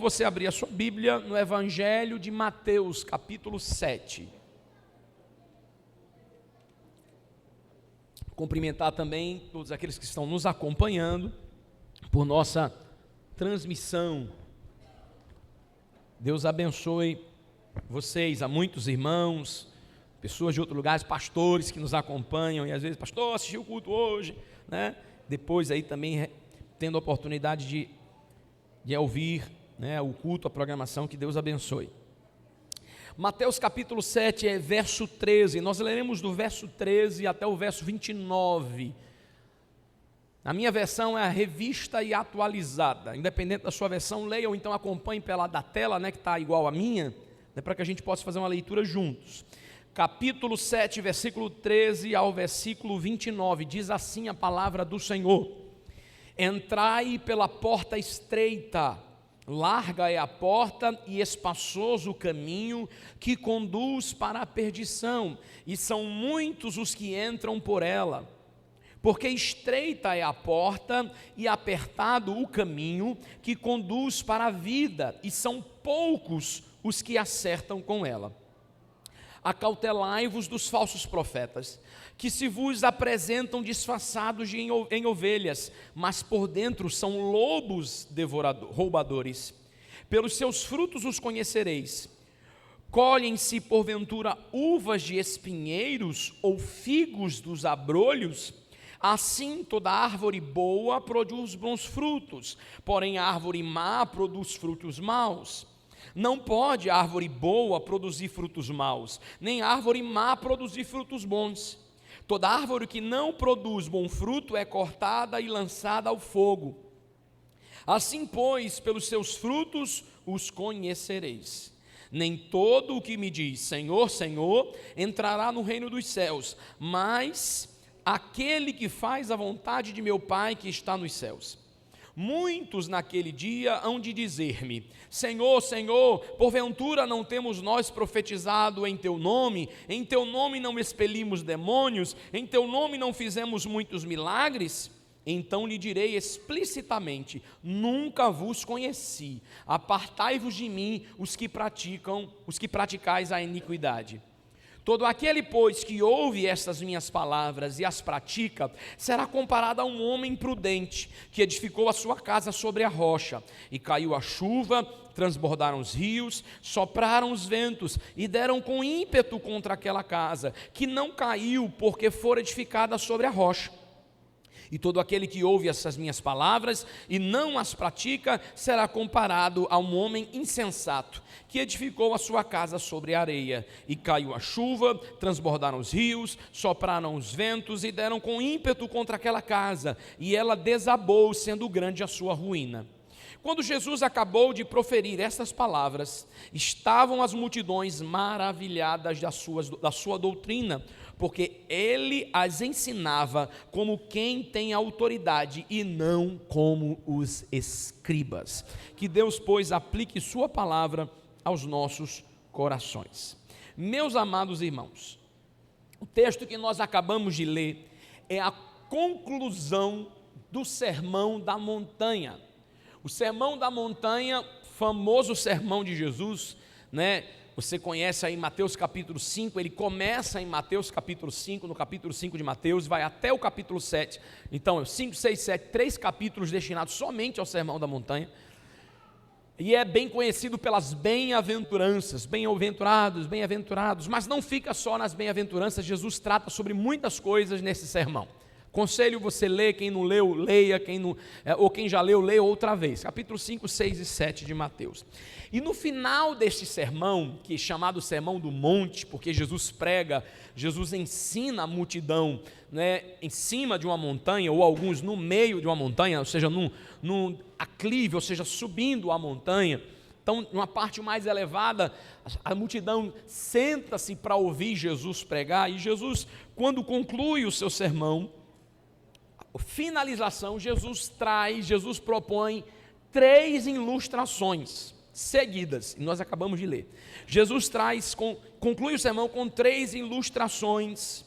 você abrir a sua Bíblia no Evangelho de Mateus, capítulo 7. Cumprimentar também todos aqueles que estão nos acompanhando por nossa transmissão. Deus abençoe vocês, há muitos irmãos, pessoas de outros lugares, pastores que nos acompanham e às vezes, pastor, assisti o culto hoje, né? Depois aí também tendo a oportunidade de ouvir, né, o culto, a programação, que Deus abençoe. Mateus capítulo 7, verso 13, nós leremos do verso 13 até o verso 29, a minha versão é a revista e atualizada, independente da sua versão, leia ou então acompanhe pela da tela, né, que está igual à minha, né, para que a gente possa fazer uma leitura juntos. Capítulo 7, versículo 13 ao versículo 29, diz assim a palavra do Senhor: entrai pela porta estreita, larga é a porta e espaçoso o caminho que conduz para a perdição, e são muitos os que entram por ela. Porque estreita é a porta e apertado o caminho que conduz para a vida, e são poucos os que acertam com ela. Acautelai-vos dos falsos profetas, que se vos apresentam disfarçados em ovelhas, mas por dentro são lobos roubadores. Pelos seus frutos os conhecereis. Colhem-se porventura uvas de espinheiros ou figos dos abrolhos? Assim toda árvore boa produz bons frutos, porém a árvore má produz frutos maus. Não pode a árvore boa produzir frutos maus, nem a árvore má produzir frutos bons. Toda árvore que não produz bom fruto é cortada e lançada ao fogo. Assim, pois, pelos seus frutos os conhecereis. Nem todo o que me diz Senhor, Senhor, entrará no reino dos céus, mas aquele que faz a vontade de meu Pai que está nos céus. Muitos naquele dia hão de dizer-me: Senhor, Senhor, porventura não temos nós profetizado em teu nome não expelimos demônios, em teu nome não fizemos muitos milagres? Então lhe direi explicitamente: nunca vos conheci, apartai-vos de mim os que praticais a iniquidade. Todo aquele, pois, que ouve estas minhas palavras e as pratica, será comparado a um homem prudente, que edificou a sua casa sobre a rocha, e caiu a chuva, transbordaram os rios, sopraram os ventos, e deram com ímpeto contra aquela casa, que não caiu, porque fora edificada sobre a rocha. E todo aquele que ouve essas minhas palavras e não as pratica, será comparado a um homem insensato, que edificou a sua casa sobre a areia. E caiu a chuva, transbordaram os rios, sopraram os ventos e deram com ímpeto contra aquela casa, e ela desabou, sendo grande a sua ruína. Quando Jesus acabou de proferir estas palavras, estavam as multidões maravilhadas da sua doutrina, porque ele as ensinava como quem tem autoridade e não como os escribas. Que Deus, pois, aplique sua palavra aos nossos corações. Meus amados irmãos, o texto que nós acabamos de ler é a conclusão do Sermão da Montanha. O Sermão da Montanha, famoso sermão de Jesus, né? Você conhece aí Mateus capítulo 5, ele começa em Mateus capítulo 5, no capítulo 5 de Mateus, vai até o capítulo 7, então 5, 6, 7, 3 capítulos destinados somente ao Sermão da Montanha, e é bem conhecido pelas bem-aventuranças, bem-aventurados, bem-aventurados, mas não fica só nas bem-aventuranças, Jesus trata sobre muitas coisas nesse sermão. Conselho você ler, quem não leu, leia, ou quem já leu, leia outra vez. Capítulo 5, 6 e 7 de Mateus. E no final deste sermão, que é chamado Sermão do Monte, porque Jesus prega, Jesus ensina a multidão, né, em cima de uma montanha, ou alguns no meio de uma montanha, ou seja, num aclive, ou seja, subindo a montanha. Então, numa parte mais elevada, a multidão senta-se para ouvir Jesus pregar, e Jesus, quando conclui o seu sermão, finalização, Jesus propõe 3 ilustrações seguidas, e nós acabamos de ler. Jesus conclui o sermão com 3 ilustrações,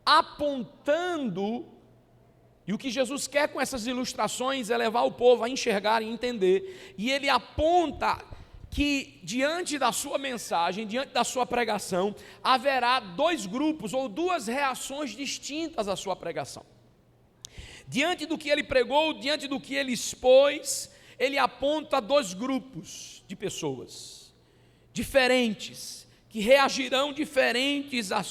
apontando E o que Jesus quer com essas ilustrações é levar o povo a enxergar e entender. E ele aponta que diante da sua mensagem, diante da sua pregação, haverá dois grupos ou duas reações distintas à sua pregação. Diante do que ele pregou, diante do que ele expôs, ele aponta dois grupos de pessoas diferentes, que reagirão diferentes à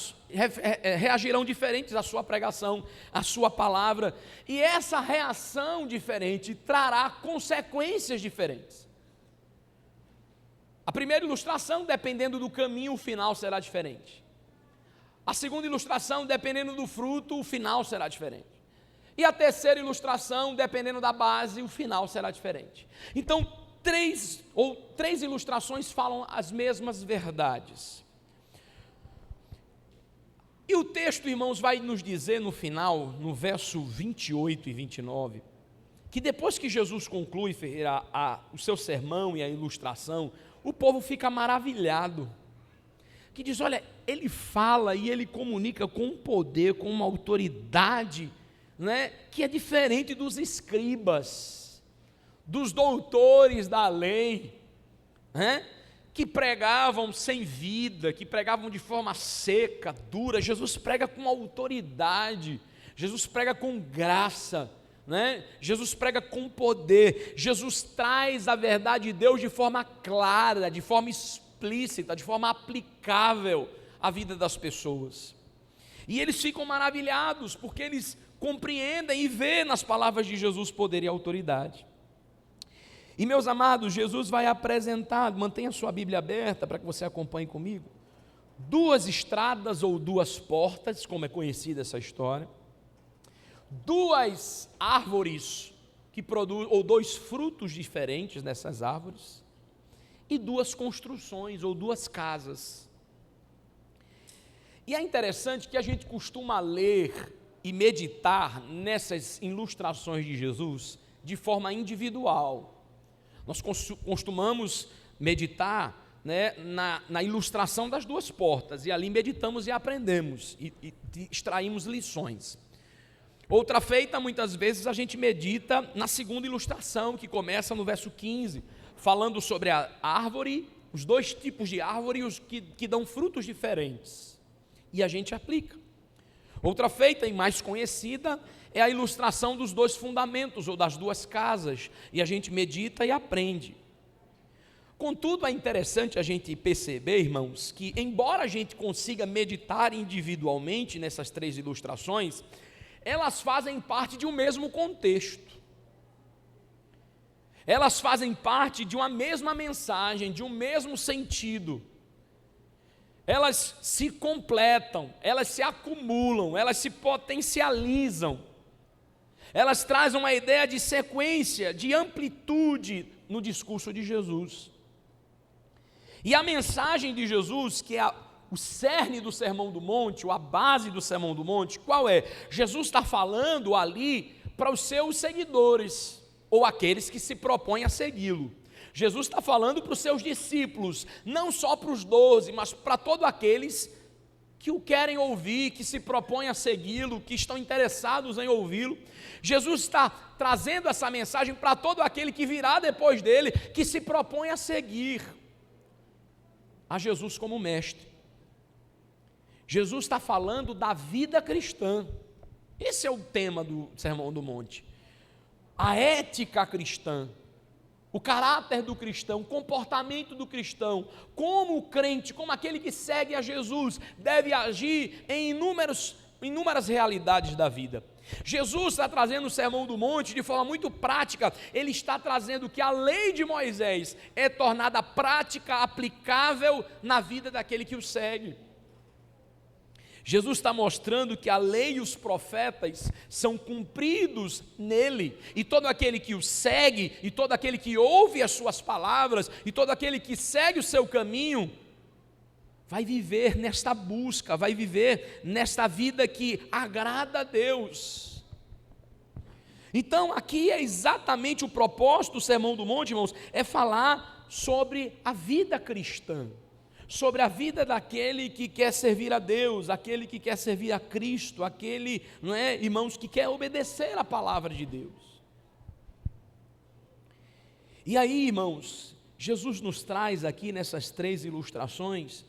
sua pregação, à sua palavra, e essa reação diferente trará consequências diferentes. A primeira ilustração, dependendo do caminho, o final será diferente. A segunda ilustração, dependendo do fruto, o final será diferente. E a terceira ilustração, dependendo da base, o final será diferente. Então, três ilustrações falam as mesmas verdades. E o texto, irmãos, vai nos dizer no final, no verso 28 e 29, que depois que Jesus conclui o seu sermão e a ilustração, o povo fica maravilhado, que diz, olha, ele fala e ele comunica com um poder, com uma autoridade, né, que é diferente dos escribas, dos doutores da lei, né, que pregavam sem vida, que pregavam de forma seca, dura. Jesus prega com autoridade, Jesus prega com graça, né? Jesus prega com poder, Jesus traz a verdade de Deus de forma clara, de forma explícita, de forma aplicável à vida das pessoas. E eles ficam maravilhados, porque eles compreendem e veem nas palavras de Jesus poder e autoridade. E meus amados, Jesus vai apresentar, mantenha sua Bíblia aberta para que você acompanhe comigo, duas estradas ou duas portas, como é conhecida essa história, duas árvores que produzem, ou dois frutos diferentes dessas árvores, e duas construções ou duas casas. E é interessante que a gente costuma ler e meditar nessas ilustrações de Jesus de forma individual. Nós costumamos meditar, né, na ilustração das duas portas, e ali meditamos e aprendemos, e extraímos lições. Outra feita, muitas vezes a gente medita na segunda ilustração, que começa no verso 15, falando sobre a árvore, os dois tipos de árvore, os que dão frutos diferentes, e a gente aplica. Outra feita e mais conhecida é a ilustração dos dois fundamentos ou das duas casas, e a gente medita e aprende. Contudo, é interessante a gente perceber, irmãos, que embora a gente consiga meditar individualmente nessas três ilustrações, elas fazem parte de um mesmo contexto. Elas fazem parte de uma mesma mensagem, de um mesmo sentido. Elas se completam, elas se acumulam, elas se potencializam. Elas trazem uma ideia de sequência, de amplitude no discurso de Jesus. E a mensagem de Jesus, que é o cerne do Sermão do Monte, ou a base do Sermão do Monte, qual é? Jesus está falando ali para os seus seguidores, ou aqueles que se propõem a segui-lo. Jesus está falando para os seus discípulos, não só para os 12, mas para todos aqueles que o querem ouvir, que se propõem a segui-lo, que estão interessados em ouvi-lo. Jesus está trazendo essa mensagem para todo aquele que virá depois dele, que se propõe a seguir a Jesus como mestre. Jesus está falando da vida cristã. Esse é o tema do Sermão do Monte. A ética cristã, o caráter do cristão, o comportamento do cristão, como o crente, como aquele que segue a Jesus, deve agir em inúmeras realidades da vida. Jesus está trazendo o Sermão do Monte de forma muito prática. Ele está trazendo que a lei de Moisés é tornada prática, aplicável na vida daquele que o segue. Jesus está mostrando que a lei e os profetas são cumpridos nele, e todo aquele que o segue, e todo aquele que ouve as suas palavras, e todo aquele que segue o seu caminho, vai viver nesta busca, vai viver nesta vida que agrada a Deus. Então aqui é exatamente o propósito do Sermão do Monte, irmãos, é falar sobre a vida cristã, sobre a vida daquele que quer servir a Deus, aquele que quer servir a Cristo, aquele, não é, irmãos, que quer obedecer a palavra de Deus. E aí, irmãos, Jesus nos traz aqui nessas 3 ilustrações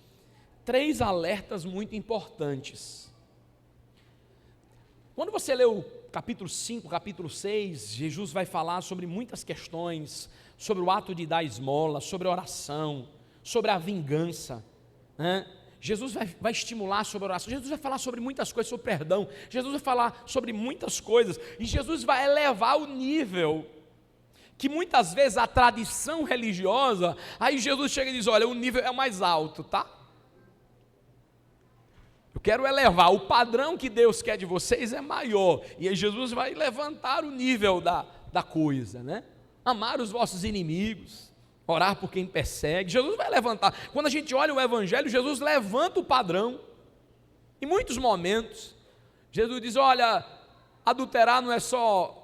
3 alertas muito importantes. Quando você lê o capítulo 5, capítulo 6, Jesus vai falar sobre muitas questões, sobre o ato de dar esmola, sobre a oração, sobre a vingança, né? Jesus vai estimular sobre a oração, Jesus vai falar sobre muitas coisas, sobre perdão, Jesus vai falar sobre muitas coisas, e Jesus vai elevar o nível, que muitas vezes a tradição religiosa, aí Jesus chega e diz, olha, o nível é mais alto, tá? Eu quero elevar, o padrão que Deus quer de vocês é maior, e aí Jesus vai levantar o nível da coisa, né? Amar os vossos inimigos, orar por quem persegue, Jesus vai levantar. Quando a gente olha o Evangelho, Jesus levanta o padrão. Em muitos momentos, Jesus diz, olha, adulterar não é só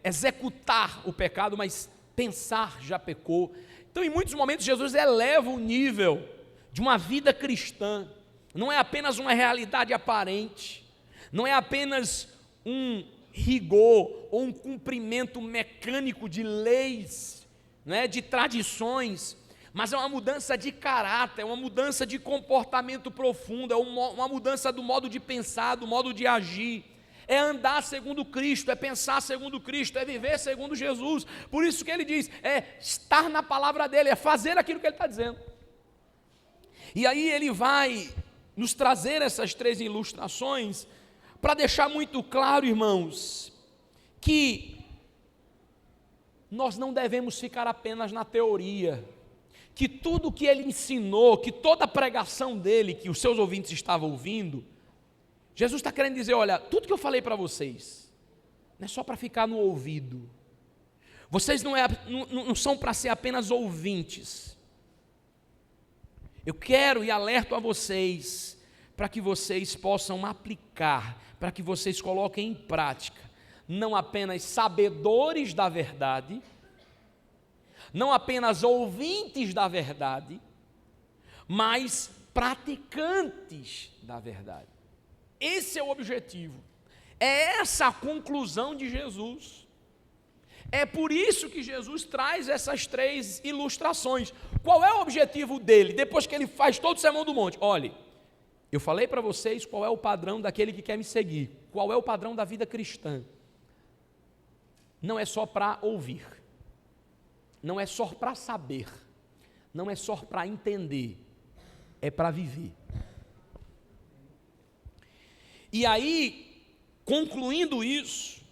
executar o pecado, mas pensar já pecou. Então, em muitos momentos, Jesus eleva o nível de uma vida cristã. Não é apenas uma realidade aparente, não é apenas um rigor ou um cumprimento mecânico de leis, né, de tradições, mas é uma mudança de caráter, é uma mudança de comportamento profundo, é uma mudança do modo de pensar, do modo de agir, é andar segundo Cristo, é pensar segundo Cristo, é viver segundo Jesus. Por isso que ele diz, é estar na palavra dele, é fazer aquilo que ele está dizendo. E aí ele vai nos trazer essas 3 ilustrações, para deixar muito claro, irmãos, que nós não devemos ficar apenas na teoria, que tudo que ele ensinou, que toda a pregação dele, que os seus ouvintes estavam ouvindo, Jesus está querendo dizer, olha, tudo que eu falei para vocês, não é só para ficar no ouvido, vocês não são para ser apenas ouvintes, eu quero e alerto a vocês, para que vocês possam aplicar, para que vocês coloquem em prática, não apenas sabedores da verdade, não apenas ouvintes da verdade, mas praticantes da verdade. Esse é o objetivo, é essa a conclusão de Jesus. É por isso que Jesus traz essas 3 ilustrações. Qual é o objetivo dele, depois que ele faz todo o sermão do monte? Olhe, eu falei para vocês qual é o padrão daquele que quer me seguir, qual é o padrão da vida cristã. Não é só para ouvir, não é só para saber, não é só para entender, é para viver. E aí, concluindo isso,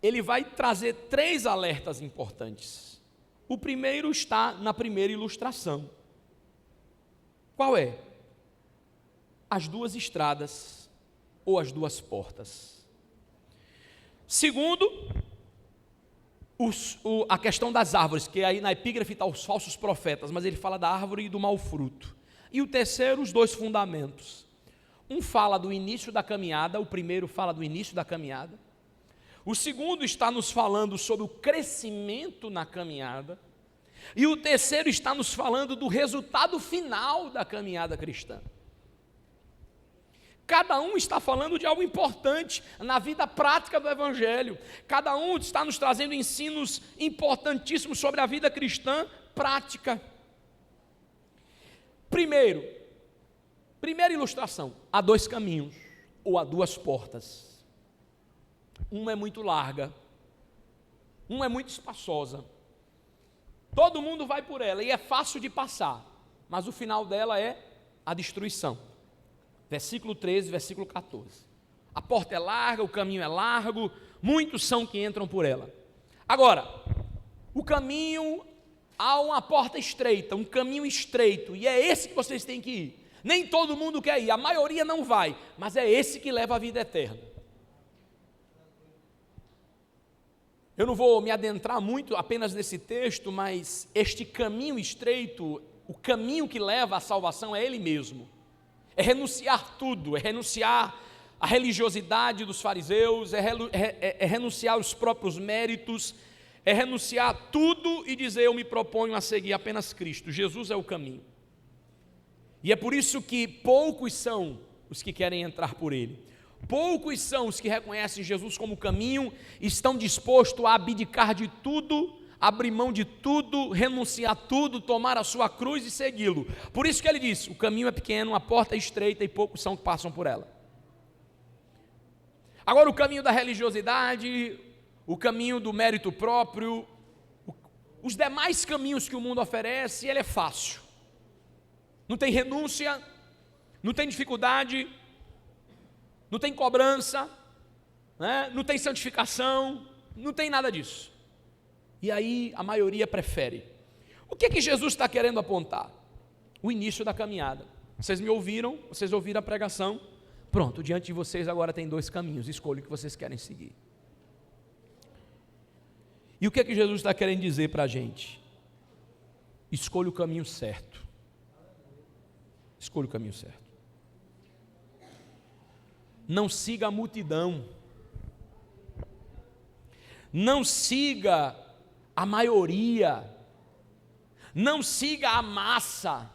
ele vai trazer 3 alertas importantes. O primeiro está na primeira ilustração. Qual é? As 2 estradas ou as 2 portas. Segundo, a questão das árvores, que aí na epígrafe está os falsos profetas, mas ele fala da árvore e do mau fruto. E o terceiro, os 2 fundamentos. Um fala do início da caminhada, o primeiro fala do início da caminhada. O segundo está nos falando sobre o crescimento na caminhada. E o terceiro está nos falando do resultado final da caminhada cristã. Cada um está falando de algo importante na vida prática do Evangelho. Cada um está nos trazendo ensinos importantíssimos sobre a vida cristã prática. Primeira ilustração, há 2 caminhos, ou há 2 portas. Uma é muito larga, uma é muito espaçosa. Todo mundo vai por ela e é fácil de passar, mas o final dela é a destruição. Versículo 13, versículo 14. A porta é larga, o caminho é largo, muitos são que entram por ela. Agora, o caminho, há uma porta estreita, um caminho estreito, e é esse que vocês têm que ir. Nem todo mundo quer ir, a maioria não vai, mas é esse que leva à vida eterna. Eu não vou me adentrar muito apenas nesse texto, mas este caminho estreito, o caminho que leva à salvação é ele mesmo. É renunciar tudo, é renunciar a religiosidade dos fariseus, é renunciar aos próprios méritos, é renunciar a tudo e dizer: eu me proponho a seguir apenas Cristo. Jesus é o caminho. E é por isso que poucos são os que querem entrar por Ele. Poucos são os que reconhecem Jesus como caminho, estão dispostos a abdicar de tudo, abrir mão de tudo, renunciar a tudo, tomar a sua cruz e segui-lo. Por isso que ele diz: o caminho é pequeno, a porta é estreita e poucos são que passam por ela. Agora, o caminho da religiosidade, o caminho do mérito próprio, os demais caminhos que o mundo oferece, ele é fácil. Não tem renúncia, não tem dificuldade, não tem cobrança, né? Não tem santificação, não tem nada disso. E aí a maioria prefere. O que Jesus está querendo apontar? O início da caminhada. Vocês me ouviram, vocês ouviram a pregação. Pronto, diante de vocês agora tem 2 caminhos, escolha o que vocês querem seguir. E o que Jesus está querendo dizer para a gente? Escolha o caminho certo. Escolha o caminho certo. Não siga a multidão. Não siga a maioria. Não siga a massa.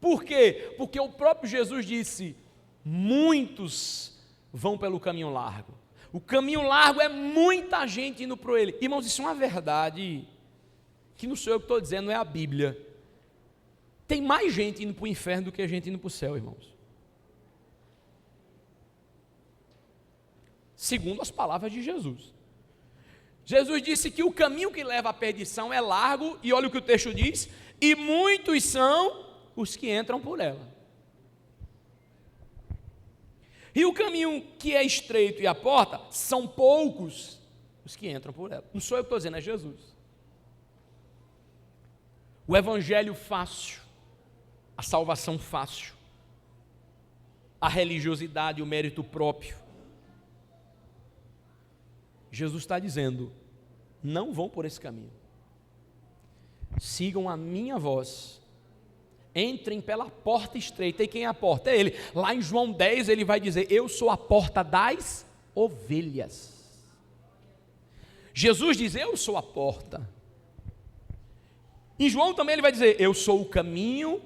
Por quê? Porque o próprio Jesus disse: muitos vão pelo caminho largo. O caminho largo é muita gente indo para ele. Irmãos, isso é uma verdade que não sou eu que estou dizendo, é a Bíblia. Tem mais gente indo para o inferno do que gente indo para o céu, irmãos. Segundo as palavras de Jesus. Jesus disse que o caminho que leva à perdição é largo, e olha o que o texto diz: e muitos são os que entram por ela. E o caminho que é estreito e a porta, são poucos os que entram por ela. Não sou eu que estou dizendo, é Jesus. O evangelho fácil, a salvação fácil, a religiosidade, o mérito próprio. Jesus está dizendo: não vão por esse caminho. Sigam a minha voz. Entrem pela porta estreita. E quem é a porta? É Ele. Lá em João 10 ele vai dizer: eu sou a porta das ovelhas. Jesus diz: eu sou a porta. Em João também ele vai dizer: eu sou o caminho,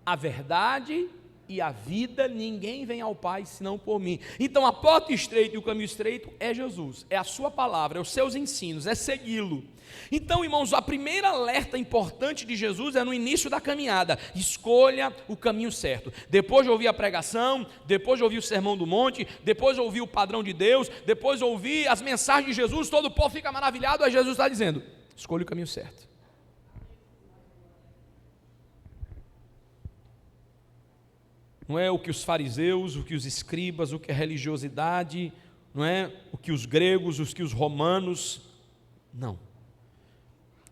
a verdade e a vida, ninguém vem ao Pai senão por mim. Então a porta estreita e o caminho estreito é Jesus, é a sua palavra, é os seus ensinos, é segui-lo. Então, irmãos, a primeira alerta importante de Jesus é no início da caminhada: escolha o caminho certo. Depois de ouvir a pregação, depois de ouvir o sermão do monte, depois de ouvir o padrão de Deus, depois de ouvir as mensagens de Jesus, todo o povo fica maravilhado. Aí Jesus está dizendo: escolha o caminho certo. Não é o que os fariseus, o que os escribas, o que a religiosidade, não é o que os gregos, o que os romanos. Não.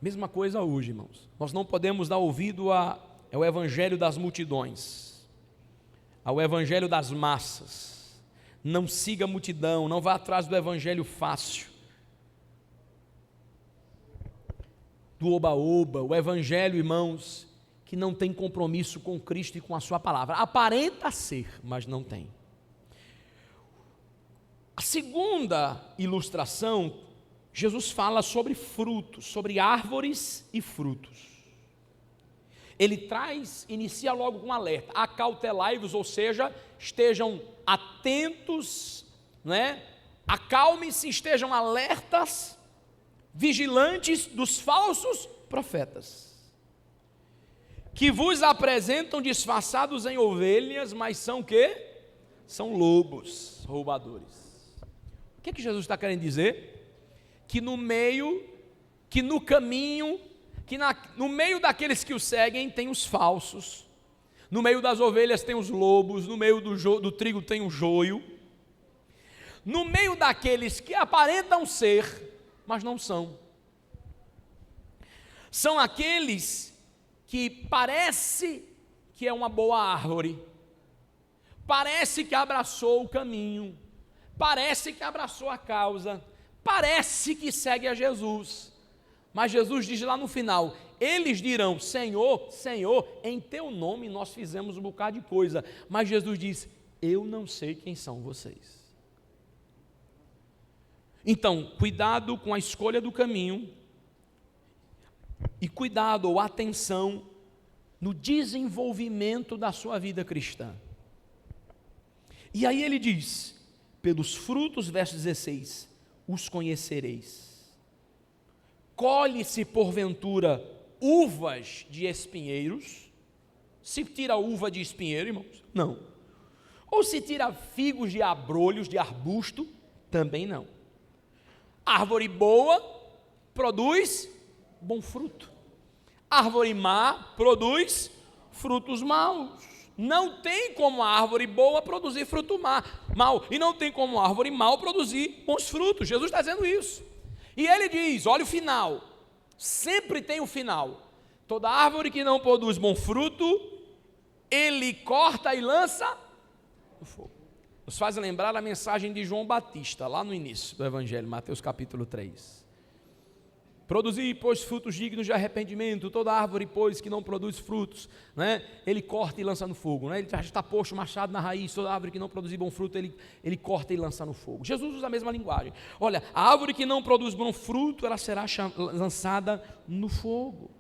Mesma coisa hoje, irmãos. Nós não podemos dar ouvido ao evangelho das multidões, ao evangelho das massas. Não siga a multidão, não vá atrás do evangelho fácil, do oba-oba, o evangelho, irmãos, que não tem compromisso com Cristo e com a sua palavra. Aparenta ser, mas não tem. A segunda ilustração, Jesus fala sobre frutos, sobre árvores e frutos. Ele inicia logo com um alerta: acautelai-vos, ou seja, estejam atentos, acalme-se, estejam alertas, vigilantes dos falsos profetas, que vos apresentam disfarçados em ovelhas, mas são o quê? São lobos roubadores. O que Jesus está querendo dizer? Que no meio, que no caminho, no meio daqueles que o seguem tem os falsos, no meio das ovelhas tem os lobos, no meio do trigo tem o joio, no meio daqueles que aparentam ser, mas não são. São aqueles que parece que é uma boa árvore, parece que abraçou o caminho, parece que abraçou a causa, parece que segue a Jesus, mas Jesus diz lá no final: eles dirão: Senhor, Senhor, em teu nome nós fizemos um bocado de coisa. Mas Jesus diz: eu não sei quem são vocês. Então, cuidado com a escolha do caminho, e cuidado ou atenção no desenvolvimento da sua vida cristã. E aí ele diz, pelos frutos, verso 16, os conhecereis. Colhe-se porventura uvas de espinheiros? Se tira uva de espinheiro, irmãos? Não. Ou se tira figos de abrolhos, de arbusto? Também não. Árvore boa produz bom fruto. Árvore má produz frutos maus. Não tem como a árvore boa produzir fruto mau, e não tem como a árvore mau produzir bons frutos. Jesus está dizendo isso. E ele diz, olha o final, sempre tem o final. Toda árvore que não produz bom fruto, ele corta e lança no fogo. Nos faz lembrar a mensagem de João Batista, lá no início do Evangelho, Mateus capítulo 3. Produzir, pois, frutos dignos de arrependimento. Toda árvore, pois, que não produz frutos, né, ele corta e lança no fogo. Né? Ele já está posto o machado na raiz. Toda árvore que não produzir bom fruto, ele corta e lança no fogo. Jesus usa a mesma linguagem. Olha, a árvore que não produz bom fruto, ela será lançada no fogo.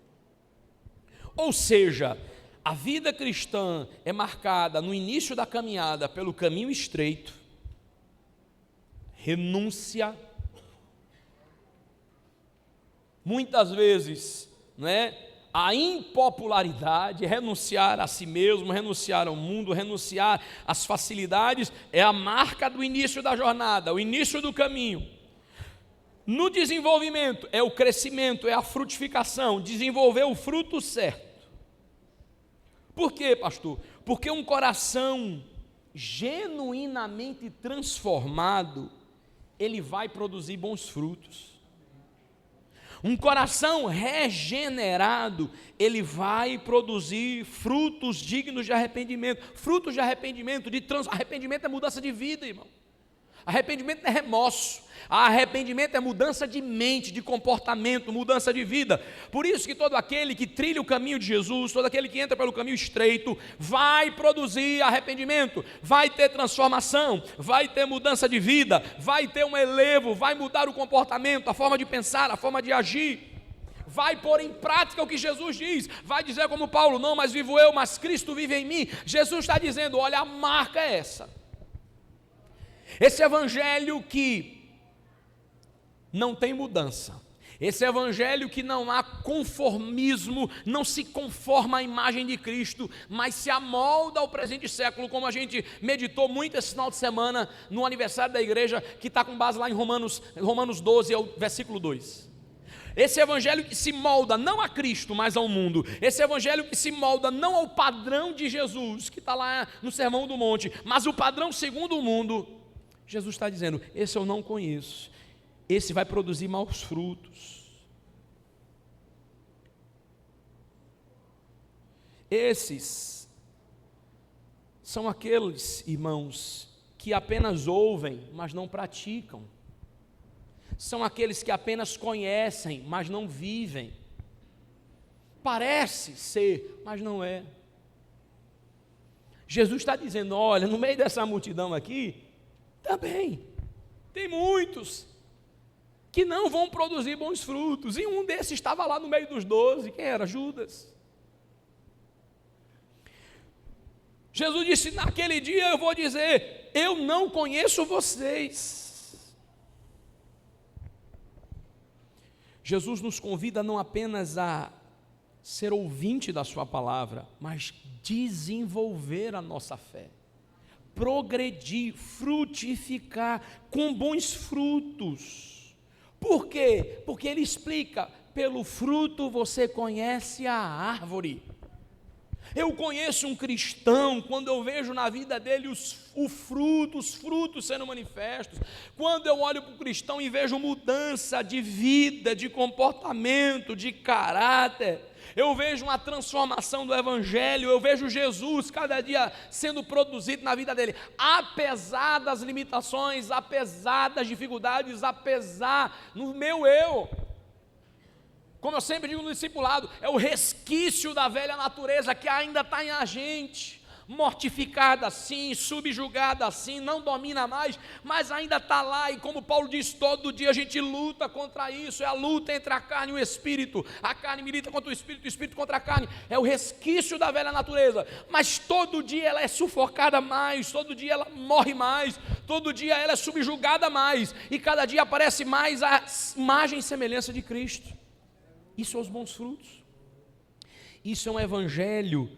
Ou seja, a vida cristã é marcada no início da caminhada pelo caminho estreito, renúncia, muitas vezes, né, a impopularidade, renunciar a si mesmo, renunciar ao mundo, renunciar às facilidades, é a marca do início da jornada, o início do caminho. No desenvolvimento, é o crescimento, é a frutificação, desenvolver o fruto certo. Por quê, pastor? Porque um coração genuinamente transformado, ele vai produzir bons frutos. Um coração regenerado, ele vai produzir frutos dignos de arrependimento. Frutos de arrependimento, arrependimento é mudança de vida, irmão. Arrependimento não é remorso. Arrependimento é mudança de mente, de comportamento, mudança de vida. Por isso que todo aquele que trilha o caminho de Jesus, todo aquele que entra pelo caminho estreito, vai produzir arrependimento, vai ter transformação, vai ter mudança de vida, vai ter um elevo, vai mudar o comportamento, a forma de pensar, a forma de agir, vai pôr em prática o que Jesus diz, vai dizer como Paulo, não mais vivo eu, mas Cristo vive em mim. Jesus está dizendo, olha, a marca é essa. Esse evangelho que não tem mudança, esse evangelho que não há conformismo, não se conforma à imagem de Cristo, mas se amolda ao presente século, como a gente meditou muito esse final de semana, no aniversário da igreja, que está com base lá em Romanos 12, versículo 2. Esse evangelho que se molda não a Cristo, mas ao mundo. Esse evangelho que se molda não ao padrão de Jesus, que está lá no Sermão do Monte, mas o padrão segundo o mundo. Jesus está dizendo, esse eu não conheço, esse vai produzir maus frutos. Esses são aqueles, irmãos, que apenas ouvem, mas não praticam. São aqueles que apenas conhecem, mas não vivem. Parece ser, mas não é. Jesus está dizendo, olha, no meio dessa multidão aqui, também tem muitos que não vão produzir bons frutos, e um desses estava lá no meio dos 12, quem era? Judas. Jesus disse, naquele dia eu vou dizer, eu não conheço vocês. Jesus nos convida não apenas a ser ouvinte da sua palavra, mas desenvolver a nossa fé. Progredir, frutificar com bons frutos. Por quê? Porque ele explica, pelo fruto você conhece a árvore. Eu conheço um cristão quando eu vejo na vida dele os frutos sendo manifestos. Quando eu olho para o cristão e vejo mudança de vida, de comportamento, de caráter, eu vejo uma transformação do evangelho, eu vejo Jesus cada dia sendo produzido na vida dele, apesar das limitações, apesar das dificuldades, apesar no meu eu. Como eu sempre digo no discipulado, é o resquício da velha natureza que ainda está em a gente, mortificada assim, subjugada assim, não domina mais, mas ainda está lá, e como Paulo diz, todo dia a gente luta contra isso, é a luta entre a carne e o espírito, a carne milita contra o espírito contra a carne, é o resquício da velha natureza, mas todo dia ela é sufocada mais, todo dia ela morre mais, todo dia ela é subjugada mais, e cada dia aparece mais a imagem e semelhança de Cristo. Isso são os bons frutos. Isso é um evangelho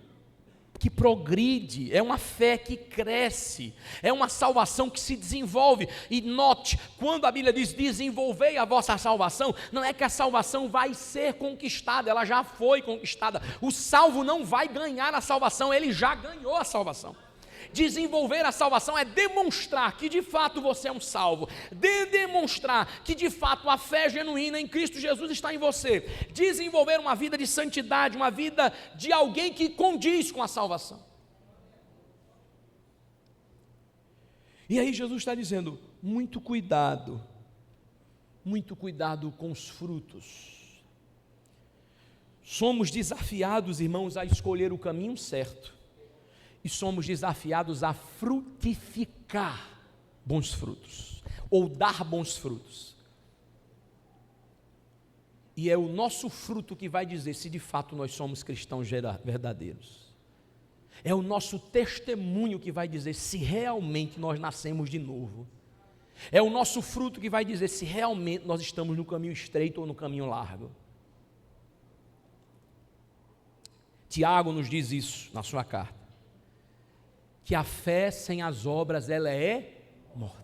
que progride, é uma fé que cresce, é uma salvação que se desenvolve. E note, quando a Bíblia diz desenvolvei a vossa salvação, não é que a salvação vai ser conquistada, ela já foi conquistada. O salvo não vai ganhar a salvação, ele já ganhou a salvação. Desenvolver a salvação é demonstrar que de fato você é um salvo, demonstrar que de fato a fé genuína em Cristo Jesus está em você, desenvolver uma vida de santidade, uma vida de alguém que condiz com a salvação. E aí Jesus está dizendo, muito cuidado com os frutos. Somos desafiados, irmãos, a escolher o caminho certo. E somos desafiados a frutificar bons frutos, ou dar bons frutos. E é o nosso fruto que vai dizer se de fato nós somos cristãos verdadeiros. É o nosso testemunho que vai dizer se realmente nós nascemos de novo. É o nosso fruto que vai dizer se realmente nós estamos no caminho estreito ou no caminho largo. Tiago nos diz isso na sua carta, que a fé sem as obras, ela é morta.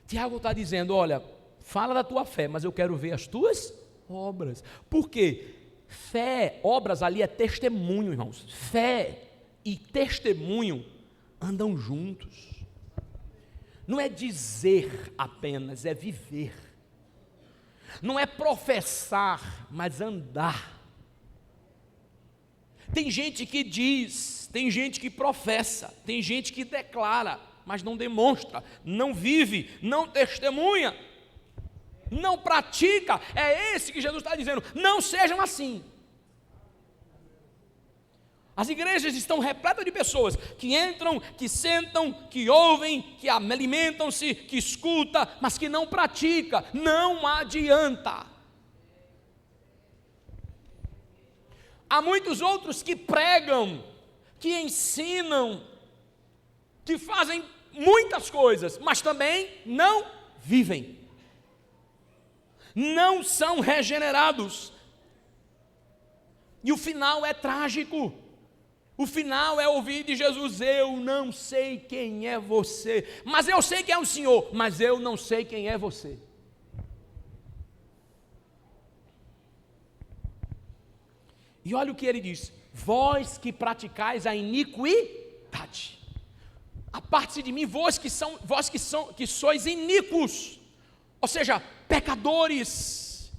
Tiago está dizendo, olha, fala da tua fé, mas eu quero ver as tuas obras. Por quê? Fé, obras ali é testemunho, irmãos. Fé e testemunho andam juntos. Não é dizer apenas, é viver. Não é professar, mas andar. Tem gente que diz, tem gente que professa, tem gente que declara, mas não demonstra, não vive, não testemunha, não pratica. É esse que Jesus está dizendo, não sejam assim. As igrejas estão repletas de pessoas que entram, que sentam, que ouvem, que alimentam-se, que escutam, mas que não pratica. Não adianta. Há muitos outros que pregam, que ensinam, que fazem muitas coisas, mas também não vivem. Não são regenerados. E o final é trágico. O final é ouvir de Jesus, eu não sei quem é você, mas eu sei quem é o Senhor, mas eu não sei quem é você. E olha o que ele diz, vós que praticais a iniquidade, aparte-se de mim, vós que sois iníquos, ou seja, pecadores,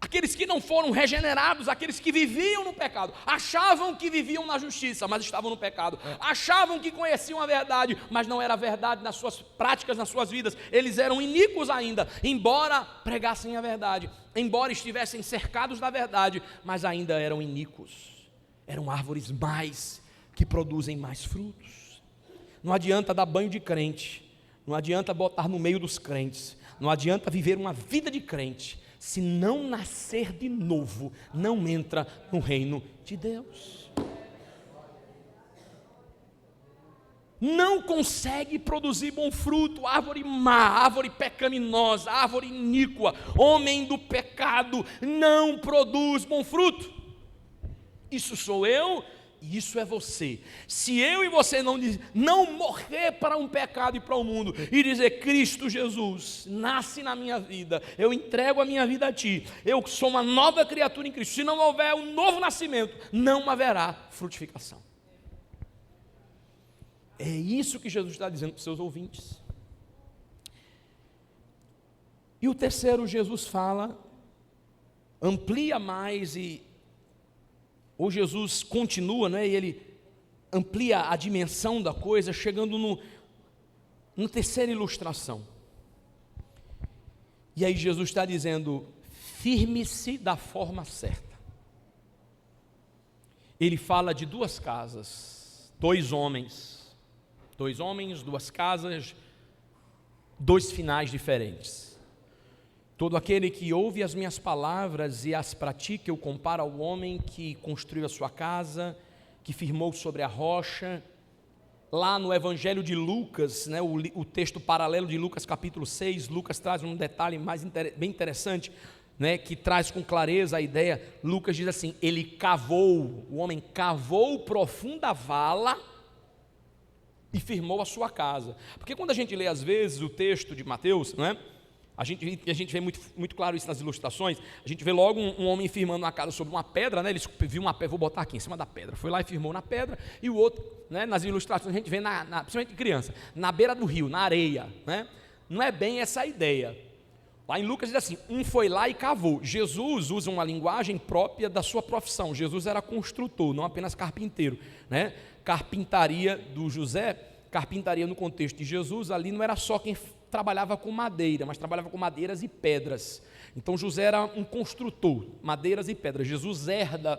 aqueles que não foram regenerados, aqueles que viviam no pecado, achavam que viviam na justiça, mas estavam no pecado, achavam que conheciam a verdade, mas não era verdade nas suas práticas, nas suas vidas, eles eram iníquos ainda, embora pregassem a verdade, embora estivessem cercados da verdade, mas ainda eram iníquos, eram árvores mais, que produzem mais frutos. Não adianta dar banho de crente, não adianta botar no meio dos crentes, não adianta viver uma vida de crente, se não nascer de novo, não entra no reino de Deus. Não consegue produzir bom fruto, árvore má, árvore pecaminosa, árvore iníqua, homem do pecado, não produz bom fruto. Isso sou eu, e isso é você. Se eu e você não morrer para um pecado e para o mundo, e dizer, Cristo Jesus, nasce na minha vida, eu entrego a minha vida a Ti, eu sou uma nova criatura em Cristo, se não houver um novo nascimento, não haverá frutificação. É isso que Jesus está dizendo para os seus ouvintes. E o terceiro, Jesus fala, amplia mais ou Jesus continua, né, e ele amplia a dimensão da coisa, chegando na terceira ilustração. E aí Jesus está dizendo, firme-se da forma certa. ele fala de duas casas, dois homens, duas casas, dois finais diferentes. Todo aquele que ouve as minhas palavras e as pratica, eu comparo ao homem que construiu a sua casa, que firmou sobre a rocha. Lá no Evangelho de Lucas, né, o texto paralelo de Lucas capítulo 6, Lucas traz um detalhe bem interessante, né, que traz com clareza a ideia. Lucas diz assim: o homem cavou profunda vala e firmou a sua casa. Porque quando a gente lê às vezes o texto de Mateus, né, a gente vê muito claro isso nas ilustrações. A gente vê logo um homem firmando uma casa sobre uma pedra, né? Ele viu uma pedra, vou botar aqui em cima da pedra, foi lá e firmou na pedra. E o outro, né, nas ilustrações a gente vê, principalmente criança, na beira do rio, na areia, né? Não é bem essa a ideia. Lá em Lucas diz assim: um foi lá e cavou. Jesus usa uma linguagem própria da sua profissão. Jesus era construtor, não apenas carpinteiro, né? Carpintaria do José, carpintaria no contexto de Jesus, ali não era só quem trabalhava com madeira, mas trabalhava com madeiras e pedras. Então José era um construtor, madeiras e pedras. Jesus herda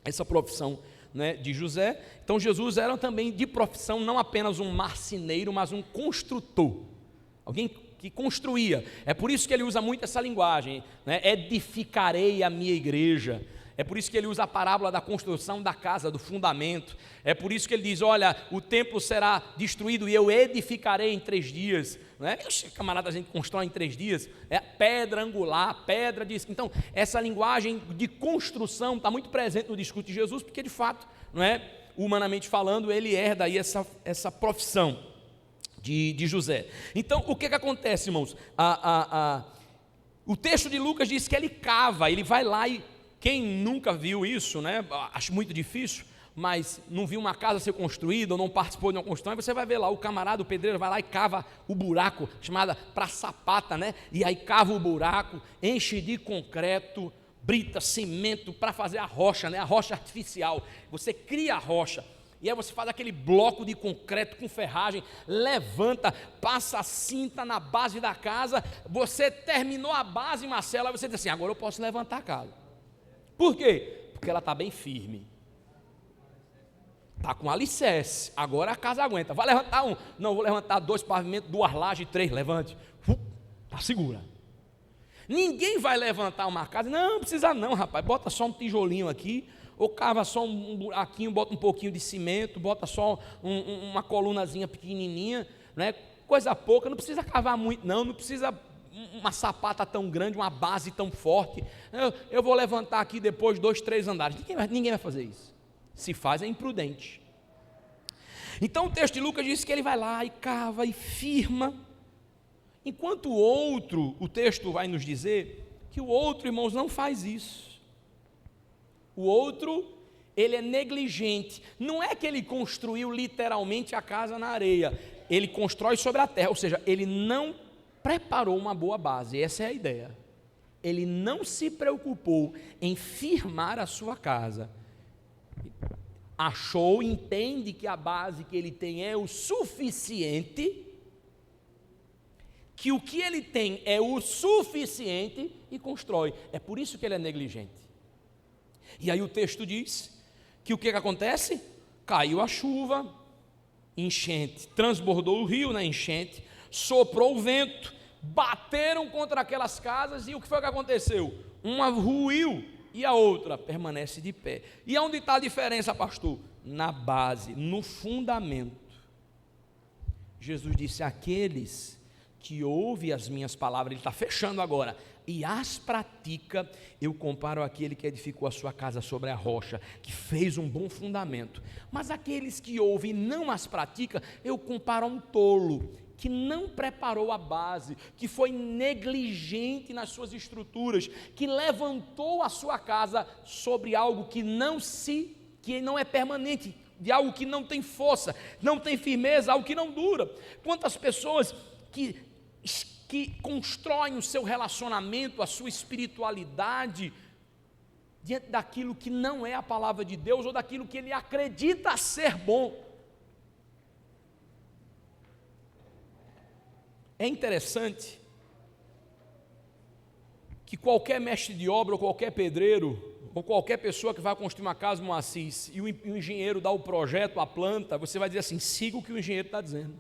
essa profissão, né, de José. Então Jesus era também de profissão não apenas um marceneiro, mas um construtor, alguém que construía. É por isso que ele usa muito essa linguagem, né? Edificarei a minha igreja. É por isso que ele usa a parábola da construção da casa, do fundamento. É por isso que ele diz: olha, o templo será destruído e eu edificarei em 3 dias. Não é? Camarada, a gente constrói em 3 dias. É pedra angular, pedra de... Então, essa linguagem de construção está muito presente no discurso de Jesus, porque de fato, não é, humanamente falando, ele herda aí essa profissão de José. Então, o que acontece, irmãos? O texto de Lucas diz que ele cava, ele vai lá e... Quem nunca viu isso, né? Acho muito difícil, mas não viu uma casa ser construída ou não participou de uma construção, você vai ver lá o camarada, o pedreiro, vai lá e cava o buraco, chamada pra sapata, né? E aí cava o buraco, enche de concreto, brita, cimento, para fazer a rocha, né? A rocha artificial. Você cria a rocha, e aí você faz aquele bloco de concreto com ferragem, levanta, passa a cinta na base da casa, você terminou a base, Marcelo, aí você diz assim: agora eu posso levantar a casa. Por quê? Porque ela está bem firme, está com alicerce, agora a casa aguenta. Vai levantar um? Não, vou levantar 2 pavimentos, 2 lajes, 3, levante, está segura. Ninguém vai levantar uma casa, não precisa não, rapaz, bota só um tijolinho aqui, ou cava só um buraquinho, bota um pouquinho de cimento, bota só uma colunazinha pequenininha, né? Coisa pouca, não precisa cavar muito não precisa uma sapata tão grande, uma base tão forte. Eu vou levantar aqui depois 2, 3 andares. Ninguém vai fazer isso. Se faz, é imprudente. Então o texto de Lucas diz que ele vai lá e cava e firma, enquanto o texto vai nos dizer que o outro, irmãos, não faz isso. O outro, ele é negligente. Não é que ele construiu literalmente a casa na areia, ele constrói sobre a terra, ou seja, ele não preparou uma boa base. Essa é a ideia. Ele não se preocupou em firmar a sua casa. Entende que a base que ele tem é o suficiente, que o que ele tem é o suficiente e constrói. É por isso que ele é negligente. E aí o texto diz que o que acontece? Caiu a chuva, enchente, transbordou o rio na enchente, soprou o vento, bateram contra aquelas casas, e o que foi que aconteceu? Uma ruiu e a outra permanece de pé. E onde está a diferença, pastor? Na base, no fundamento. Jesus disse: aqueles que ouvem as minhas palavras, ele está fechando agora, e as pratica, eu comparo àquele que edificou a sua casa sobre a rocha, que fez um bom fundamento. Mas aqueles que ouvem e não as pratica, eu comparo a um tolo, que não preparou a base, que foi negligente nas suas estruturas, que levantou a sua casa sobre algo que não é permanente, de algo que não tem força, não tem firmeza, algo que não dura. Quantas pessoas que constroem o seu relacionamento, a sua espiritualidade, diante daquilo que não é a palavra de Deus, ou daquilo que ele acredita ser bom. É interessante que qualquer mestre de obra, ou qualquer pedreiro, ou qualquer pessoa que vai construir uma casa, Moacir, e o engenheiro dá o projeto, a planta, você vai dizer assim, siga o que o engenheiro está dizendo.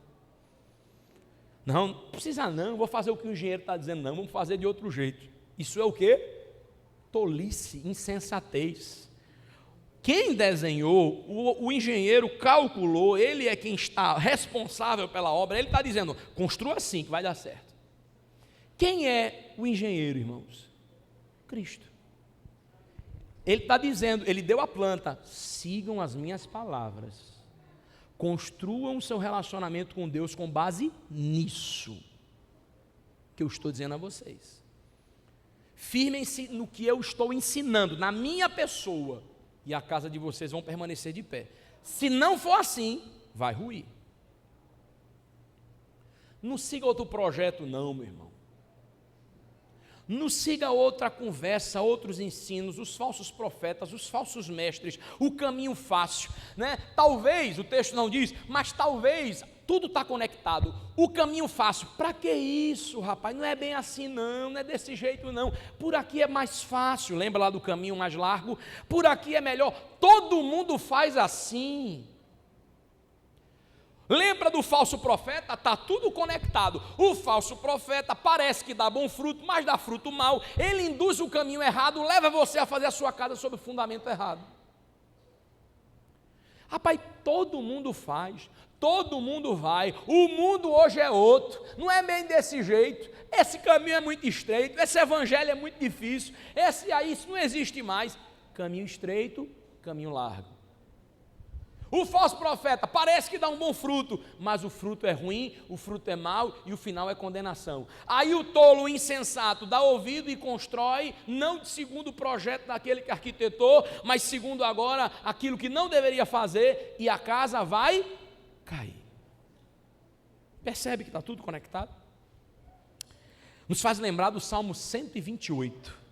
Não precisa não, vou fazer o que o engenheiro está dizendo, não, vamos fazer de outro jeito. Isso é o quê? Tolice, insensatez. Quem desenhou, o engenheiro calculou, ele é quem está responsável pela obra, ele está dizendo, construa assim que vai dar certo. Quem é o engenheiro, irmãos? Cristo. Ele está dizendo, ele deu a planta, sigam as minhas palavras. Construam o seu relacionamento com Deus com base nisso que eu estou dizendo a vocês. Firmem-se no que eu estou ensinando, na minha pessoa, e a casa de vocês vão permanecer de pé. Se não for assim, vai ruir. Não siga outro projeto não, meu irmão. Não siga outra conversa, outros ensinos, os falsos profetas, os falsos mestres, o caminho fácil, né? Talvez, o texto não diz, mas talvez, tudo está conectado. O caminho fácil, para que isso, rapaz? Não é bem assim não, não é desse jeito não. Por aqui é mais fácil, lembra lá do caminho mais largo? Por aqui é melhor, todo mundo faz assim. Lembra do falso profeta? Está tudo conectado. O falso profeta parece que dá bom fruto, mas dá fruto mau. Ele induz o caminho errado, leva você a fazer a sua casa sob o fundamento errado. Rapaz, todo mundo faz, todo mundo vai. O mundo hoje é outro, não é bem desse jeito. Esse caminho é muito estreito, esse evangelho é muito difícil. Isso não existe mais. Caminho estreito, caminho largo. O falso profeta parece que dá um bom fruto, mas o fruto é ruim, o fruto é mau e o final é condenação. Aí o tolo, o insensato, dá ouvido e constrói, não segundo o projeto daquele que arquitetou, mas segundo agora aquilo que não deveria fazer, e a casa vai cair. Percebe que está tudo conectado? Nos faz lembrar do Salmo 128.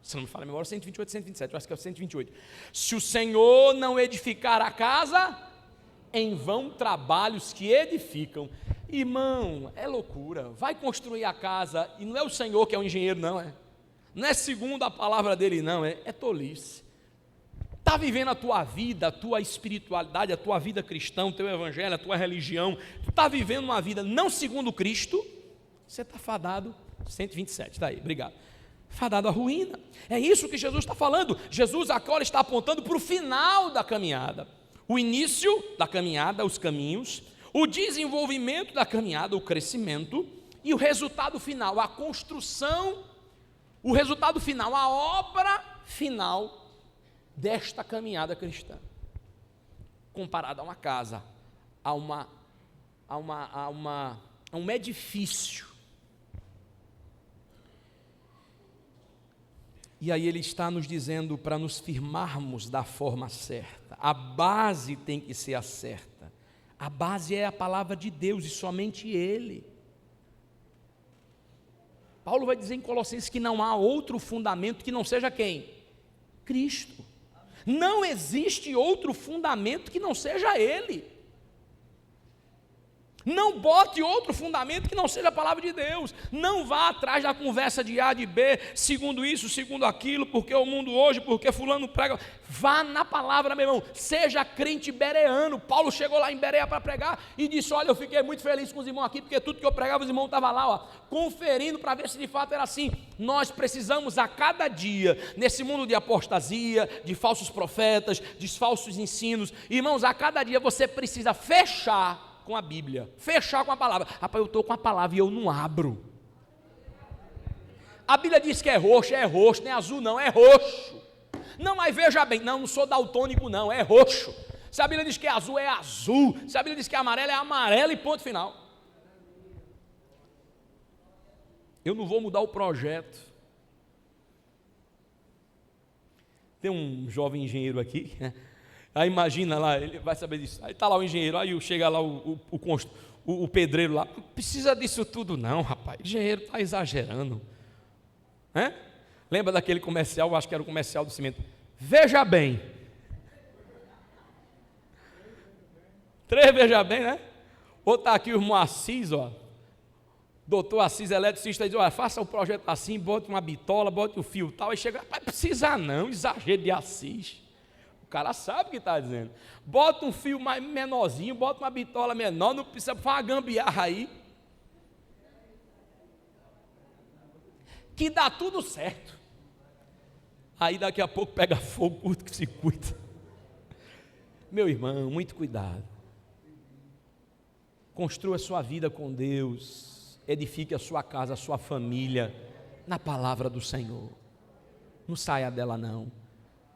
Se não me fala a memória, 128, 127, eu acho que é o 128. Se o Senhor não edificar a casa, em vão trabalhos que edificam. Irmão, é loucura. Vai construir a casa, e não é o Senhor que é o engenheiro, não é? Não é segundo a palavra dele, não, é tolice. Está vivendo a tua vida, a tua espiritualidade, a tua vida cristã, o teu evangelho, a tua religião, está vivendo uma vida não segundo Cristo, você está fadado, 127, está aí, obrigado. Fadado à ruína. É isso que Jesus está falando. Jesus agora está apontando para o final da caminhada. O início da caminhada, os caminhos, o desenvolvimento da caminhada, o crescimento, e o resultado final, a construção, o resultado final, a obra final desta caminhada cristã. Comparada a uma casa, a um edifício. E aí ele está nos dizendo para nos firmarmos da forma certa. A base tem que ser a certa. A base é a palavra de Deus e somente Ele. Paulo vai dizer em Colossenses que não há outro fundamento que não seja quem? Cristo. Não existe outro fundamento que não seja Ele. Não bote outro fundamento que não seja a palavra de Deus. Não vá atrás da conversa de A, de B, segundo isso, segundo aquilo, porque o mundo hoje, porque fulano prega. Vá na palavra, meu irmão. Seja crente bereano. Paulo chegou lá em Bereia para pregar e disse, olha, eu fiquei muito feliz com os irmãos aqui, porque tudo que eu pregava, os irmãos estavam lá, ó, conferindo para ver se de fato era assim. Nós precisamos a cada dia, nesse mundo de apostasia, de falsos profetas, de falsos ensinos, irmãos, a cada dia você precisa fechar com a Bíblia, fechar com a palavra. Rapaz, eu estou com a palavra e eu não abro. A Bíblia diz que é roxo, não é azul não, é roxo. Não, mas veja bem, não sou daltônico não, é roxo. Se a Bíblia diz que é azul, é azul. Se a Bíblia diz que é amarelo e ponto final. Eu não vou mudar o projeto. Tem um jovem engenheiro aqui, aí imagina lá, ele vai saber disso. Aí está lá o engenheiro, aí chega lá o pedreiro lá. Não precisa disso tudo não, rapaz. O engenheiro está exagerando. Lembra daquele comercial, eu acho que era o comercial do cimento. Veja bem. 3 veja bem, né? Ou está aqui o Moacir, ó. Doutor Assis, eletricista, diz: olha, faça o projeto assim, bote uma bitola, bote o fio tal. Aí chega: não precisa não, exagero de Assis. O cara sabe o que está dizendo. Bota um fio mais menorzinho, bota uma bitola menor, não precisa fazer uma gambiarra aí, que dá tudo certo. Aí daqui a pouco pega fogo, curto-circuito. Meu irmão, muito cuidado. Construa a sua vida com Deus, edifique a sua casa, a sua família, na palavra do Senhor. Não saia dela não.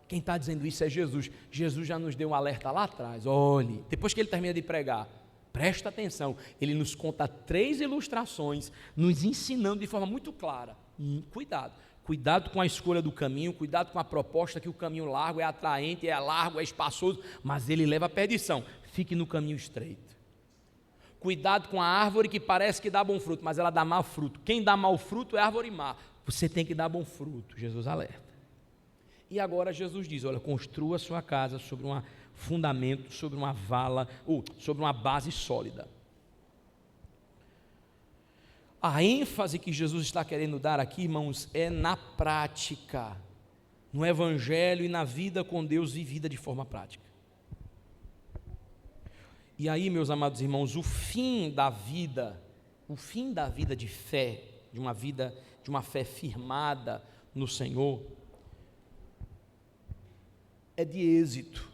Quem está dizendo isso é Jesus. Jesus já nos deu um alerta lá atrás. Olhe, depois que ele termina de pregar, presta atenção, ele nos conta 3 ilustrações, nos ensinando de forma muito clara. Cuidado com a escolha do caminho, cuidado com a proposta que o caminho largo é atraente, é largo, é espaçoso, mas ele leva à perdição. Fique no caminho estreito. Cuidado com a árvore que parece que dá bom fruto, mas ela dá mau fruto. Quem dá mau fruto é árvore má. Você tem que dar bom fruto, Jesus alerta. E agora Jesus diz: olha, construa a sua casa sobre um fundamento, sobre uma vala, ou sobre uma base sólida. A ênfase que Jesus está querendo dar aqui, irmãos, é na prática, no evangelho e na vida com Deus vivida de forma prática. E aí, meus amados irmãos, o fim da vida de fé, de uma fé firmada no Senhor, é de êxito,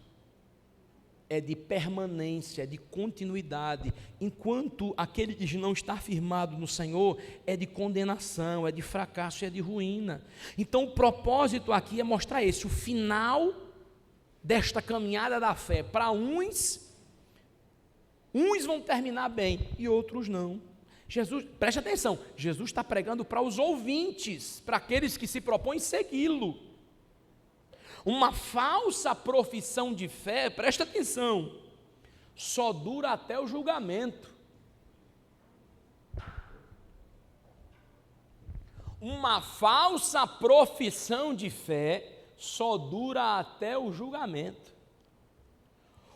é de permanência, é de continuidade, enquanto aquele que não está firmado no Senhor é de condenação, é de fracasso, é de ruína. Então o propósito aqui é mostrar o final desta caminhada da fé. Para uns vão terminar bem e outros não. Jesus, preste atenção, Jesus está pregando para os ouvintes, para aqueles que se propõem segui-lo. Uma falsa profissão de fé, presta atenção, só dura até o julgamento. Uma falsa profissão de fé só dura até o julgamento.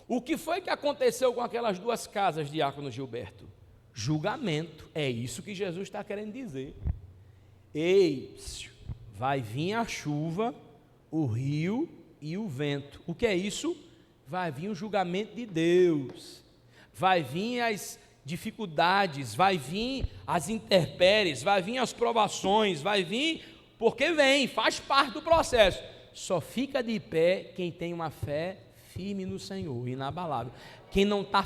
O que foi que aconteceu com aquelas 2 casas, diácono Gilberto? Julgamento, é isso que Jesus está querendo dizer. Ei, vai vir a chuva, o rio e o vento. O que é isso? Vai vir o julgamento de Deus, vai vir as dificuldades, vai vir as intempéries, vai vir as provações, vai vir, porque vem, faz parte do processo. Só fica de pé quem tem uma fé firme no Senhor, inabalável. Quem não está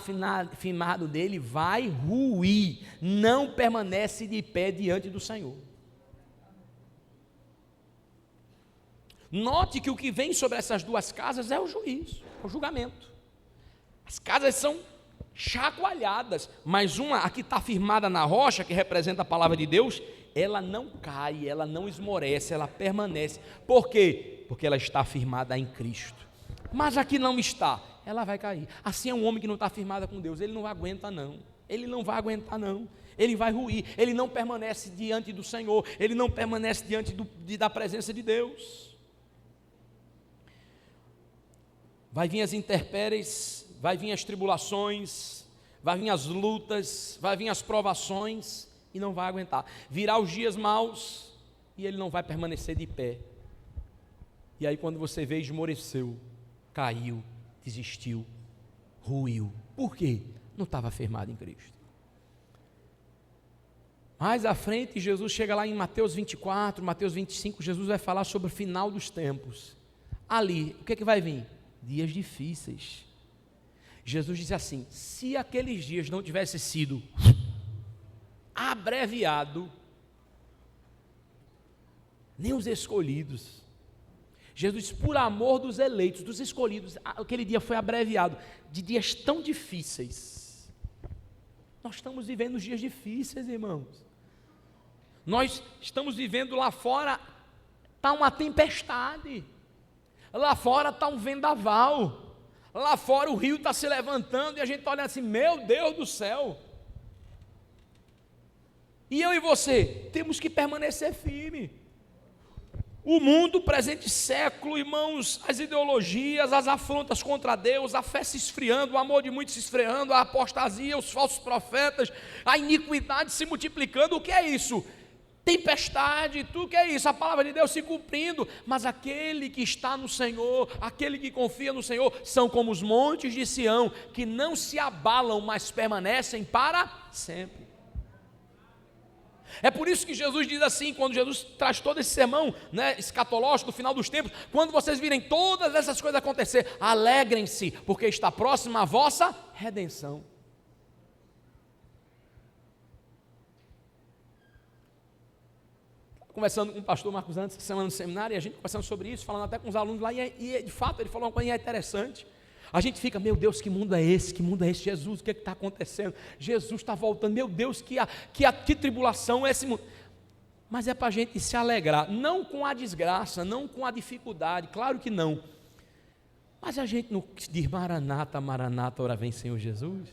firmado dele vai ruir, não permanece de pé diante do Senhor. Note que o que vem sobre essas 2 casas é o juízo, o julgamento. As casas são chacoalhadas, mas uma, a que está firmada na rocha, que representa a palavra de Deus, ela não cai, ela não esmorece, ela permanece. Por quê? Porque ela está firmada em Cristo. Mas a que não está, ela vai cair. Assim é um homem que não está firmado com Deus, ele não aguenta não, ele não vai aguentar não. Ele vai ruir, ele não permanece diante do Senhor, ele não permanece diante da presença de Deus. Vai vir as intempéries, vai vir as tribulações, vai vir as lutas, vai vir as provações e não vai aguentar. Virá os dias maus e ele não vai permanecer de pé. E aí quando você vê, esmoreceu, caiu, desistiu, ruiu. Por quê? Não estava firmado em Cristo. Mais à frente, Jesus chega lá em Mateus 24, Mateus 25, Jesus vai falar sobre o final dos tempos. Ali, o que é que vai vir? Dias difíceis. Jesus diz assim: se aqueles dias não tivessem sido abreviado, nem os escolhidos, Jesus diz, por amor dos eleitos, dos escolhidos, aquele dia foi abreviado, de dias tão difíceis. Nós estamos vivendo dias difíceis, irmãos. Nós estamos vivendo lá fora, está uma tempestade. Lá fora está um vendaval, lá fora o rio está se levantando e a gente está olhando assim, meu Deus do céu. E eu e você temos que permanecer firme. O mundo, presente século, irmãos, as ideologias, as afrontas contra Deus, a fé se esfriando, o amor de muitos se esfriando, a apostasia, os falsos profetas, a iniquidade se multiplicando. O que é isso? Tempestade, tudo que é isso, a palavra de Deus se cumprindo. Mas aquele que está no Senhor, aquele que confia no Senhor, são como os montes de Sião, que não se abalam, mas permanecem para sempre. É por isso que Jesus diz assim, quando Jesus traz todo esse sermão, né, escatológico do final dos tempos: quando vocês virem todas essas coisas acontecer, alegrem-se, porque está próxima a vossa redenção. Conversando com o pastor Marcos antes, semana no seminário, e a gente conversando sobre isso, falando até com os alunos lá, e de fato ele falou uma coisa interessante. A gente fica: meu Deus, que mundo é esse? Que mundo é esse? Jesus, o que está acontecendo? Jesus está voltando, meu Deus, que tribulação é esse mundo? Mas é para a gente se alegrar, não com a desgraça, não com a dificuldade, claro que não. Mas a gente não diz: Maranata, Maranata, ora vem Senhor Jesus.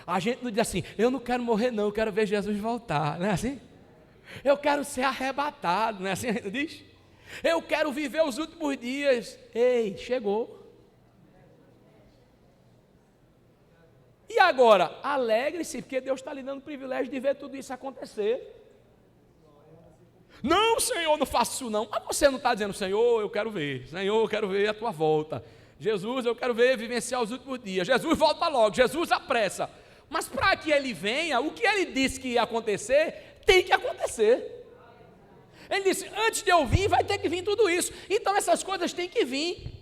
A gente não diz assim: eu não quero morrer não, eu quero ver Jesus voltar, não é assim? Eu quero ser arrebatado, não é assim a gente diz? Eu quero viver os últimos dias. Ei, chegou. E agora, alegre-se, porque Deus está lhe dando o privilégio de ver tudo isso acontecer. Não, Senhor, não faço isso não. Mas você não está dizendo: Senhor, eu quero ver. Senhor, eu quero ver a tua volta. Jesus, eu quero ver, vivenciar os últimos dias. Jesus, volta logo. Jesus, apressa. Mas para que ele venha, o que ele disse que ia acontecer, tem que acontecer. Ele disse: antes de eu vir, vai ter que vir tudo isso. Então essas coisas têm que vir.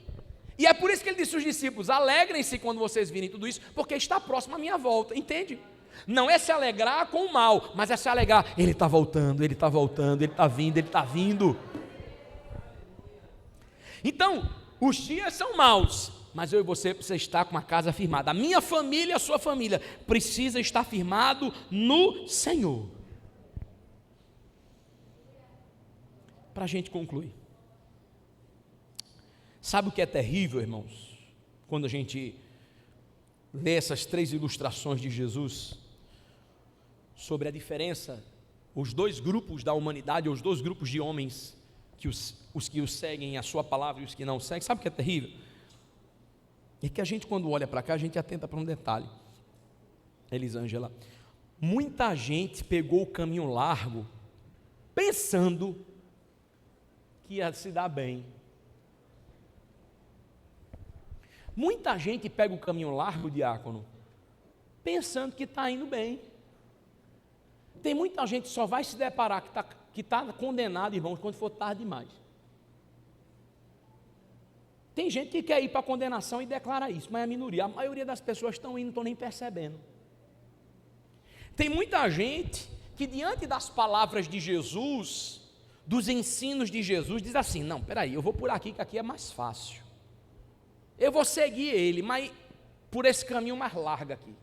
E é por isso que ele disse aos discípulos: alegrem-se quando vocês virem tudo isso, porque está próximo a minha volta, entende? Não é se alegrar com o mal, mas é se alegrar: ele está voltando, ele está voltando, ele está vindo, ele está vindo. Então, os dias são maus, mas eu e você precisa estar com uma casa firmada. A minha família, a sua família, precisa estar firmado no Senhor. Para a gente concluir, sabe o que é terrível, irmãos? Quando a gente lê essas 3 ilustrações de Jesus sobre a diferença, os 2 grupos da humanidade, os 2 grupos de homens, que os que o seguem a sua palavra e os que não seguem. Sabe o que é terrível? É que a gente, quando olha para cá, a gente atenta para um detalhe. Elisângela, muita gente pegou o caminho largo pensando que ia se dar bem. Muita gente pega o caminho largo, diácono, pensando que está indo bem. Tem muita gente que só vai se deparar que está condenado, irmãos, quando for tarde demais. Tem gente que quer ir para a condenação e declara isso, mas é a minoria. A maioria das pessoas estão indo, não estão nem percebendo. Tem muita gente que, diante das palavras de Jesus, dos ensinos de Jesus, diz assim: não, peraí, eu vou por aqui, que aqui é mais fácil. Eu vou seguir ele, mas por esse caminho mais largo aqui.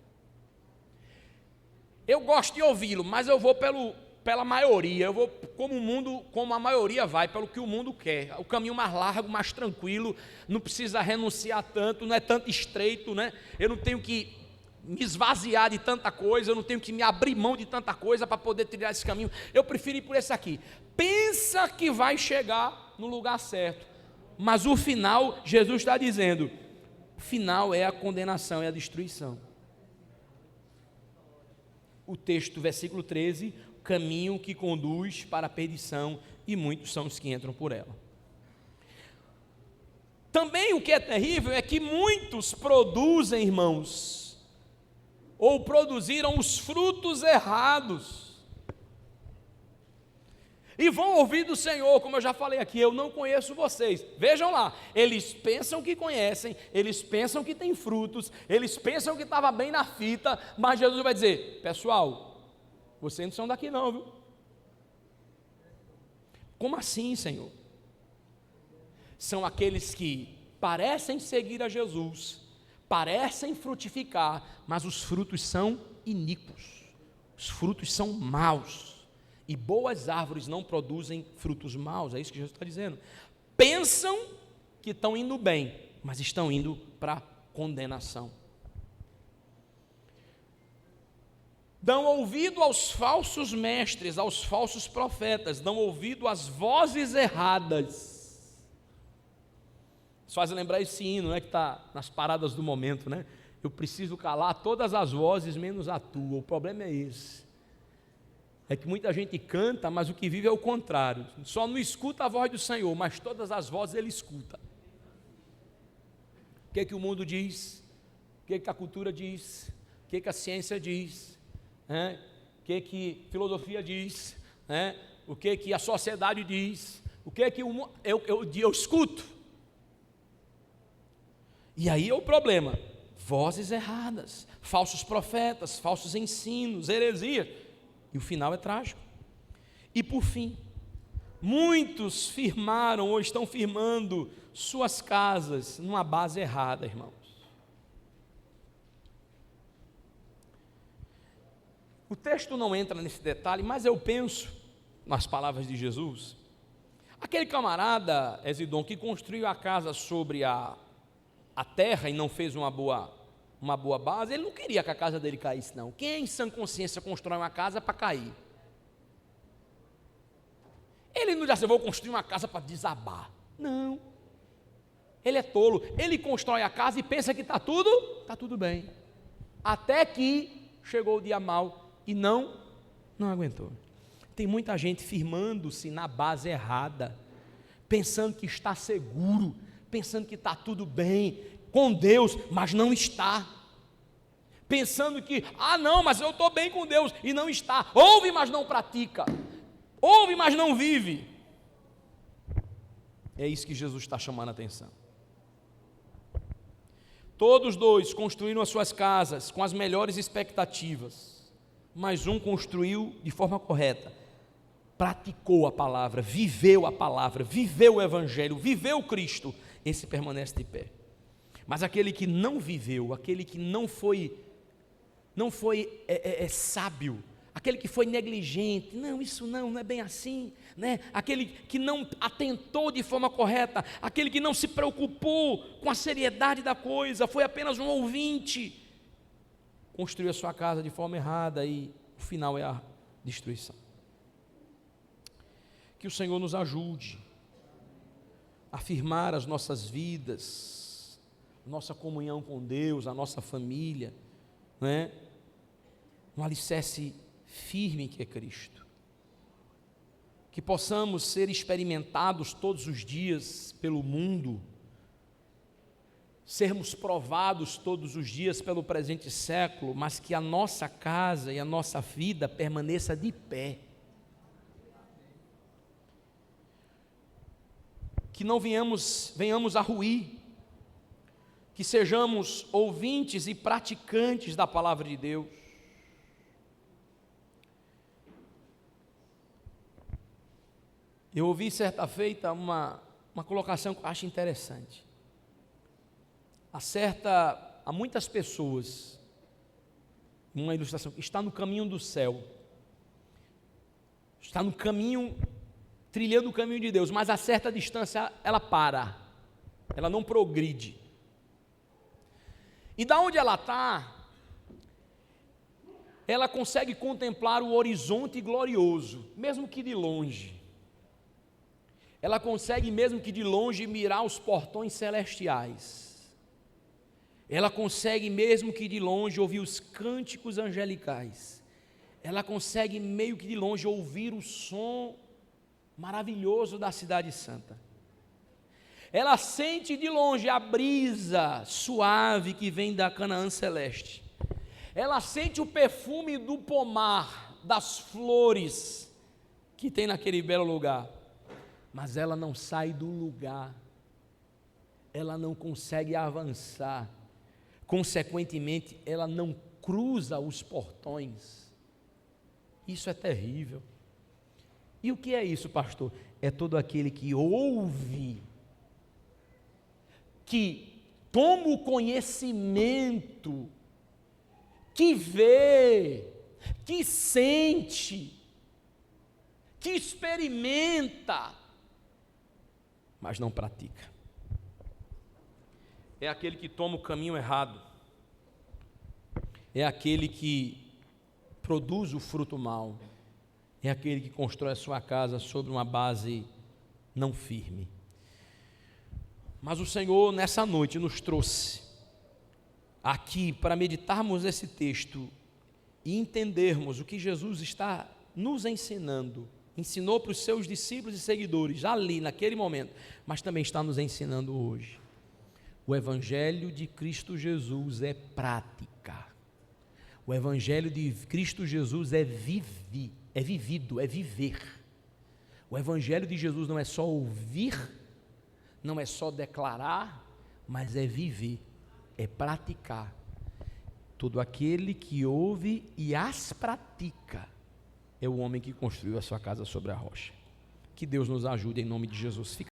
Eu gosto de ouvi-lo, mas eu vou pela maioria, eu vou como a maioria vai, pelo que o mundo quer. O caminho mais largo, mais tranquilo, não precisa renunciar tanto, não é tanto estreito, né? Eu não tenho que me esvaziar de tanta coisa, eu não tenho que me abrir mão de tanta coisa para poder trilhar esse caminho. Eu prefiro ir por esse aqui. Pensa que vai chegar no lugar certo, mas o final, Jesus está dizendo, o final é a condenação, é a destruição. O texto, versículo 13, caminho que conduz para a perdição, e muitos são os que entram por ela. Também o que é terrível é que muitos produzem, irmãos, ou produziram os frutos errados, e vão ouvir do Senhor, como eu já falei aqui: eu não conheço vocês. Vejam lá, eles pensam que conhecem, eles pensam que tem frutos, eles pensam que estava bem na fita, mas Jesus vai dizer: pessoal, vocês não são daqui não, viu? Como assim, Senhor? São aqueles que parecem seguir a Jesus, parecem frutificar, mas os frutos são iníquos, os frutos são maus. E boas árvores não produzem frutos maus, é isso que Jesus está dizendo. Pensam que estão indo bem, mas estão indo para a condenação. Dão ouvido aos falsos mestres, aos falsos profetas, dão ouvido às vozes erradas. Isso faz lembrar esse hino, né, que está nas paradas do momento, né? Eu preciso calar todas as vozes, menos a tua. O problema é esse. É que muita gente canta, mas o que vive é o contrário. Só não escuta a voz do Senhor, mas todas as vozes ele escuta. O que o mundo diz? O que a cultura diz? O que a ciência diz? O que filosofia diz? O que a sociedade diz? O que eu escuto? E aí é o problema. Vozes erradas, falsos profetas, falsos ensinos, heresia. E o final é trágico. E por fim, muitos firmaram ou estão firmando suas casas numa base errada, irmãos. O texto não entra nesse detalhe, mas eu penso, nas palavras de Jesus, aquele camarada, Esidom, que construiu a casa sobre a terra e não fez uma boa base, ele não queria que a casa dele caísse, não. Quem em sã consciência constrói uma casa para cair? Ele não diz assim, eu vou construir uma casa para desabar. Não. Ele é tolo. Ele constrói a casa e pensa que está tudo bem. Até que chegou o dia mau e não aguentou. Tem muita gente firmando-se na base errada, pensando que está seguro, pensando que está tudo bem com Deus, mas não está. Pensando que, não, mas eu estou bem com Deus, e não está. Ouve, mas não pratica. Ouve, mas não vive. É isso que Jesus está chamando a atenção. Todos dois construíram as suas casas com as melhores expectativas, mas um construiu de forma correta, praticou a palavra, viveu o Evangelho, viveu Cristo, esse permanece de pé. Mas aquele que não viveu, aquele que não foi sábio, aquele que foi negligente, isso não é bem assim, né? Aquele que não atentou de forma correta, aquele que não se preocupou com a seriedade da coisa, foi apenas um ouvinte, construiu a sua casa de forma errada e o final é a destruição. Que o Senhor nos ajude a firmar as nossas vidas, nossa comunhão com Deus, a nossa família, né? Um alicerce firme que é Cristo. Que possamos ser experimentados todos os dias pelo mundo, sermos provados todos os dias pelo presente século, mas que a nossa casa e a nossa vida permaneça de pé. Que não venhamos a ruir, que sejamos ouvintes e praticantes da palavra de Deus. Eu ouvi certa feita uma colocação que eu acho interessante. Acerta a muitas pessoas, uma ilustração, está no caminho do céu, está no caminho, trilhando o caminho de Deus, mas a certa distância ela para, ela não progride. E da onde ela está, ela consegue contemplar o horizonte glorioso, mesmo que de longe. Ela consegue, mesmo que de longe, mirar os portões celestiais. Ela consegue, mesmo que de longe, ouvir os cânticos angelicais. Ela consegue, meio que de longe, ouvir o som maravilhoso da cidade santa. Ela sente de longe a brisa suave que vem da Canaã celeste. Ela sente o perfume do pomar, das flores que tem naquele belo lugar. Mas ela não sai do lugar, ela não consegue avançar, consequentemente, ela não cruza os portões. Isso é terrível. E o que é isso, pastor? É todo aquele que ouve, que toma o conhecimento, que vê, que sente, que experimenta, mas não pratica. É aquele que toma o caminho errado, é aquele que produz o fruto mau é aquele que constrói a sua casa sobre uma base não firme. Mas o Senhor nessa noite nos trouxe aqui para meditarmos esse texto e entendermos o que Jesus está nos ensinando. Ensinou para os seus discípulos e seguidores ali naquele momento, mas também está nos ensinando hoje. O Evangelho de Cristo Jesus é prática. O Evangelho de Cristo Jesus é vivido, é viver. O Evangelho de Jesus não é só ouvir, não é só declarar, mas é viver, é praticar. Todo aquele que ouve e as pratica é o homem que construiu a sua casa sobre a rocha. Que Deus nos ajude em nome de Jesus.